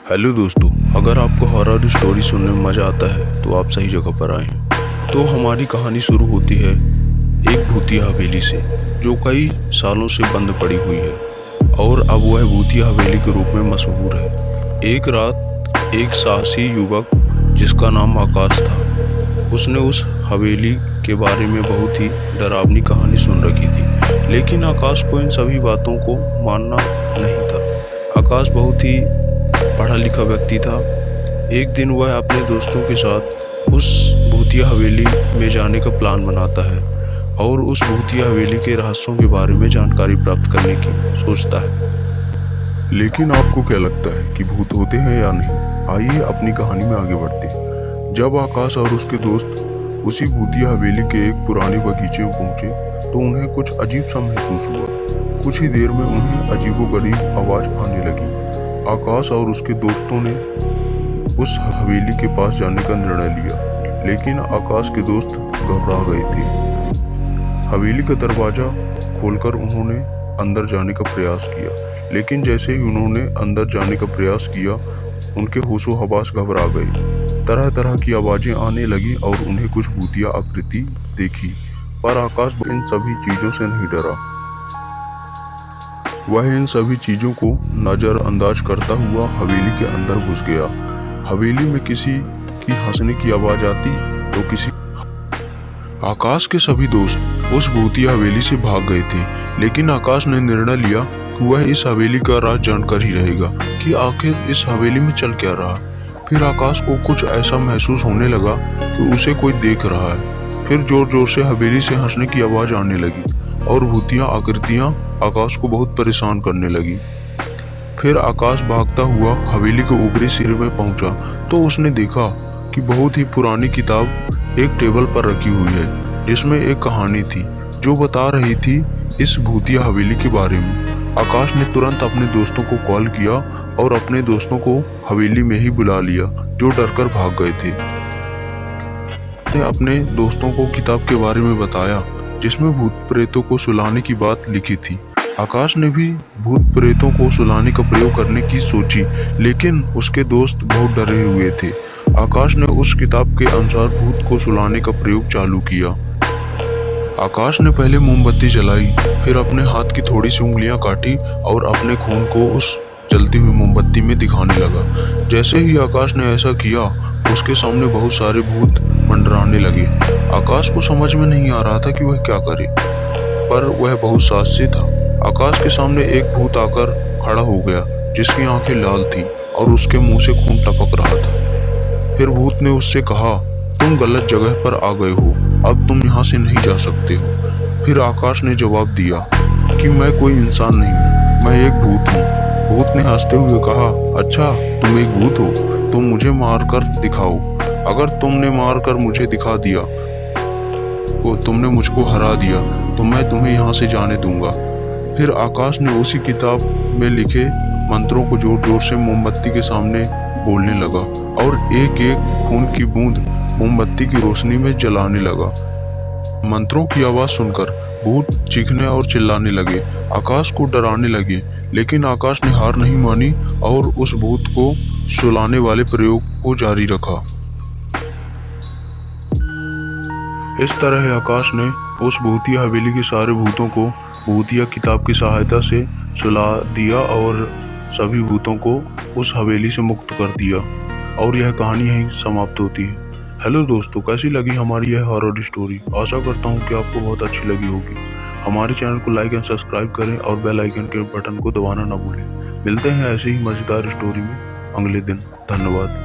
Hello दोस्तों, अगर आपको हॉरर स्टोरी सुनने में मज़ा आता है तो आप सही जगह पर आए हैं। तो हमारी कहानी शुरू होती है एक भूतिया हवेली से, जो कई सालों से बंद पड़ी हुई है और अब वह भूतिया हवेली के रूप में मशहूर है। एक रात एक साहसी युवक जिसका नाम आकाश था, उसने उस हवेली के बारे में बहुत ही डरावनी कहानी सुन रखी थी, लेकिन आकाश को इन सभी बातों को मानना नहीं था। आकाश बहुत ही पढ़ा लिखा व्यक्ति था। एक दिन वह अपने दोस्तों के साथ उस भूतिया हवेली में जाने का प्लान बनाता है और उस भूतिया हवेली के रहस्यों के बारे में जानकारी प्राप्त करने की सोचता है। लेकिन आपको क्या लगता है कि भूत होते हैं या नहीं? आइए अपनी कहानी में आगे बढ़ते हैं। जब आकाश और उसके दोस्त उसी भूतिया हवेली के एक पुराने बगीचे में पहुंचे तो उन्हें कुछ अजीब सा महसूस हुआ। कुछ ही देर में उन्हें अजीबोगरीब आवाज आने लगी। आकाश और उसके दोस्तों ने उस हवेली के पास जाने का निर्णय लिया, लेकिन आकाश के दोस्त घबरा गए थे। हवेली का दरवाजा खोलकर उन्होंने अंदर जाने का प्रयास किया, लेकिन जैसे ही उन्होंने अंदर जाने का प्रयास किया, उनके होशो हवास घबरा गए। तरह तरह की आवाजें आने लगी और उन्हें कुछ भूतिया आकृति देखी, पर आकाश इन सभी चीजों से नहीं डरा। वह इन सभी चीजों को नजरअंदाज करता हुआ हवेली के अंदर घुस गया। हवेली में किसी की हंसने की आवाज आती तो किसी। आकाश के सभी दोस्त उस भूतिया हवेली से भाग गए थे, लेकिन आकाश ने निर्णय लिया कि वह इस हवेली का राज जानकर ही रहेगा कि आखिर इस हवेली में चल क्या रहा। फिर आकाश को कुछ ऐसा महसूस होने लगा कि उसे कोई देख रहा है। फिर जोर जोर से हवेली से हंसने की आवाज आने लगी और भूतिया आकृतियां आकाश को बहुत परेशान करने लगी। फिर आकाश भागता हुआ हवेली के ऊपरी सिरे में पहुंचा तो उसने देखा कि बहुत ही पुरानी किताब एक टेबल पर रखी हुई है, जिसमें एक कहानी थी जो बता रही थी इस भूतिया हवेली के बारे में। आकाश ने तुरंत अपने दोस्तों को कॉल किया और अपने दोस्तों को हवेली में ही बुला लिया, जो डरकर भाग गए थे। उसने अपने दोस्तों को किताब के बारे में बताया जिसमें भूत प्रेतों को सुलाने की बात लिखी थी। आकाश ने भी भूत प्रेतों को सुलाने का प्रयोग करने की सोची, लेकिन उसके दोस्त बहुत डरे हुए थे। आकाश ने उस किताब के अनुसार भूत को सुलाने का प्रयोग चालू किया। आकाश ने पहले मोमबत्ती जलाई, फिर अपने हाथ की थोड़ी सी उंगलियां काटी और अपने खून को उस जलती हुई मोमबत्ती में दिखाने लगा। जैसे ही आकाश ने ऐसा किया, उसके सामने बहुत सारे भूत मंडराने लगे। आकाश को समझ में नहीं आ रहा था कि वह क्या करे, पर वह बहुत साहसी था। आकाश के सामने एक भूत आकर खड़ा हो गया, जिसकी आंखें लाल थीं और उसके मुंह से खून टपक रहा था। फिर भूत ने उससे कहा, तुम गलत जगह पर आ गए हो, अब तुम यहाँ से नहीं जा सकते हो। फिर आकाश ने जवाब दिया कि मैं कोई इंसान नहीं, मैं एक भूत हूँ। भूत ने हंसते हुए कहा, अच्छा तुम एक भूत हो, तुम मुझे मार कर दिखाओ। अगर तुमने मार कर मुझे दिखा दिया, तुमने मुझको हरा दिया, तो मैं तुम्हें यहाँ से जाने दूंगा। फिर आकाश ने उसी किताब में लिखे मंत्रों को जोर जोर से मोमबत्ती के सामने बोलने लगा और एक एक खून की बूंद मोमबत्ती की रोशनी में जलाने लगा। मंत्रों की आवाज सुनकर भूत चीखने और चिल्लाने लगे, आकाश को डराने लगे, लेकिन आकाश ने हार नहीं मानी और उस भूत को सुलाने वाले प्रयोग को जारी रखा। इस तरह आकाश ने उस भूतिया हवेली के सारे भूतों को भूतिया किताब की सहायता से सुला दिया और सभी भूतों को उस हवेली से मुक्त कर दिया, और यह कहानी यहीं समाप्त होती है। हेलो दोस्तों, कैसी लगी हमारी यह हॉरर स्टोरी? आशा करता हूँ कि आपको बहुत अच्छी लगी होगी। हमारे चैनल को लाइक एंड सब्सक्राइब करें और बेल आइकन के बटन को दबाना ना भूलें। मिलते हैं ऐसे ही मजेदार स्टोरी में अगले दिन। धन्यवाद।